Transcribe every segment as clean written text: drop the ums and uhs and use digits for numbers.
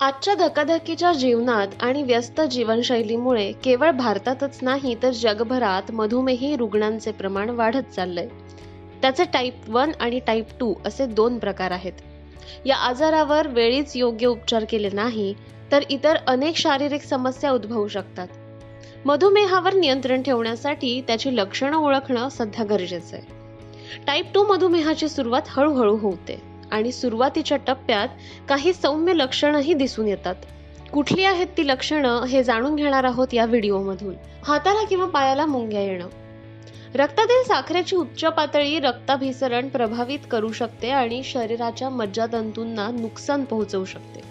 आजच्या धकाधकीच्या जीवनात आणि व्यस्त जीवनशैलीमुळे केवळ भारतातच नाही तर जगभरात मधुमेही रुग्णांचे प्रमाण वाढत चाललंय. त्याचे टाईप 1 आणि टाईप 2 असे दोन प्रकार आहेत. या आजारावर वेळीच योग्य उपचार केले नाही तर इतर अनेक शारीरिक समस्या उद्भवू शकतात. मधुमेहावर नियंत्रण ठेवण्यासाठी त्याची लक्षणं ओळखणं सध्या गरजेचं आहे. टाईप 2 मधुमेहाची सुरुवात हळूहळू होते आणि सुरुवातीच्या टप्प्यात काही सौम्य लक्षणंही दिसून येतात. कुठली आहेत ती लक्षणं हे जाणून घेणार आहोत या व्हिडिओमधून. हाताला किंवा पायाला मुंग्या येणं. रक्तातील साखरेची उच्च पातळी रक्ताभिसरण प्रभावित करू शकते आणि शरीराच्या मज्जातंतूंना नुकसान पोहोचवू शकते.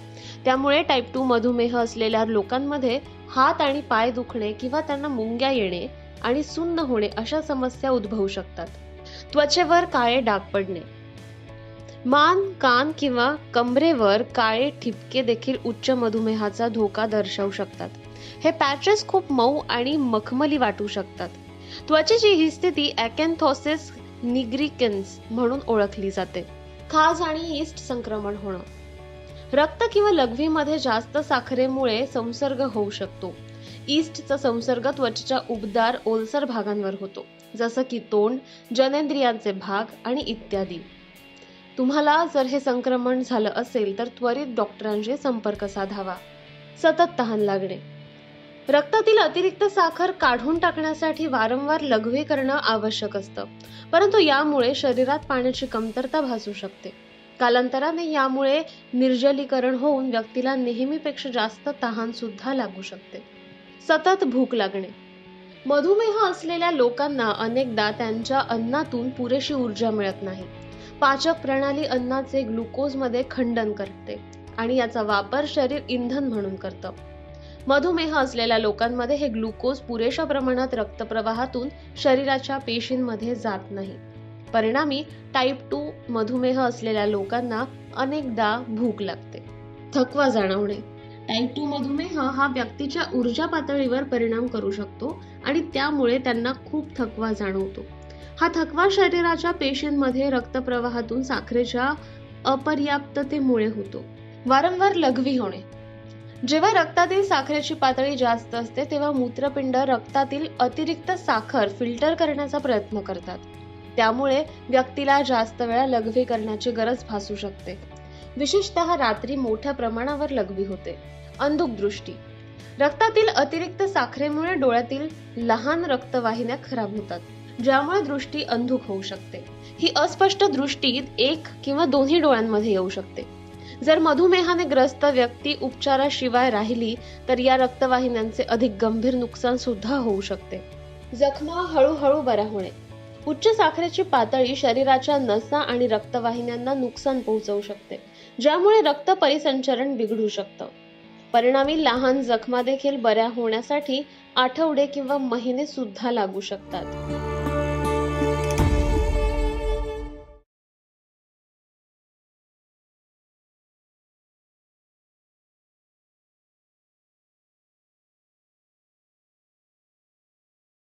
त्यामुळे टाईप 2 मधुमेह असलेल्या लोकांमध्ये हात आणि पाय दुखणे किंवा त्यांना मुंग्या येणे आणि सुन्न होणे अशा समस्या उद्भवू शकतात. त्वचेवर काळे डाग पडणे. मान, कान किंवा कमरेवर काळे ठिपके देखील उच्च मधुमेहाचा धोका दर्शवू शकतात. हे पॅचेस खूप मऊ आणि मखमली वाटू शकतात. त्वचेची ही स्थिती अॅकॅन्थोसिस निग्रिकन्स म्हणून ओळखली जाते. खाज आणि ईस्ट संक्रमण होणं. रक्त किंवा लघवीमध्ये जास्त साखरेमुळे संसर्ग होऊ शकतो. ईस्टचा संसर्ग त्वचेच्या उबदार ओलसर भागांवर होतो, जसं की तोंड, जननेंद्रियांचे भाग आणि इत्यादी. तुम्हाला जर हे संक्रमण झालं असेल तर त्वरित डॉक्टरांशी संपर्क साधावा. सतत तहान लागणे. रक्तातील अतिरिक्त साखर काढून टाकण्यासाठी वारंवार लघवी करणं आवश्यक असतं, परंतु यामुळे शरीरात पाण्याची कमतरता भासू शकते. कालांतराने यामुळे निर्जलीकरण होऊन व्यक्तीला नेहमीपेक्षा जास्त तहान सुद्धा लागू शकते. सतत भूक लागणे. मधुमेह असलेल्या लोकांना अनेकदा त्यांच्या अन्नातून पुरेशी ऊर्जा मिळत नाही. पाचक प्रणाली अन्नाचे ग्लुकोजमध्ये खंडन करते आणि याचा वापर शरीर इंधन म्हणून करतं. मधुमेह असलेल्या लोकांमध्ये हे ग्लुकोज पुरेशा प्रमाणात रक्तप्रवाहातून शरीराच्या पेशींमध्ये जात नाही. परिणामी टाईप 2 मधुमेह असलेल्या लोकांना अनेकदा भूक लागते. थकवा जाणवणे. टाईप 2 मधुमेह हा व्यक्तीच्या ऊर्जा पातळीवर परिणाम करू शकतो आणि त्यामुळे त्यांना खूप थकवा जाणवतो. हा थकवा शरीराच्या पेशींमध्ये रक्तप्रवाहातून साखरेच्या अपर्याप्ततेमुळे होतो. वारंवार लघवी होणे. जेव्हा रक्तातील साखरेची पातळी जास्त असते तेव्हा मूत्रपिंड रक्तातील अतिरिक्त साखर फिल्टर करण्याचा प्रयत्न करतात. त्यामुळे व्यक्तीला जास्त वेळा लघवी करण्याची गरज भासू शकते. विशेषतः रात्री मोठ्या प्रमाणावर लघवी होते. अंधुक दृष्टी. रक्तातील अतिरिक्त साखरेमुळे डोळ्यातील लहान रक्तवाहिन्या खराब होतात, ज्यामुळे दृष्टी अंधुक होऊ शकते. ही अस्पष्ट दृष्टी एक किंवा दोन्ही डोळ्यांमध्ये येऊ शकते. जर मधुमेहाने ग्रस्त व्यक्ती उपचाराशिवाय राहिली तर या रक्तवाहिन्यांचे अधिक गंभीर नुकसान सुद्धा होऊ शकते. जखमा हळूहळू बरा होणे. उच्च साखरेची पातळी शरीराच्या नसा आणि रक्तवाहिन्यांना नुकसान पोहोचवू शकते, ज्यामुळे रक्त परिसंचरण बिघडू शकतं. परिणामी लहान जखमा देखील बऱ्या होण्यासाठी आठवडे किंवा महिने सुद्धा लागू शकतात.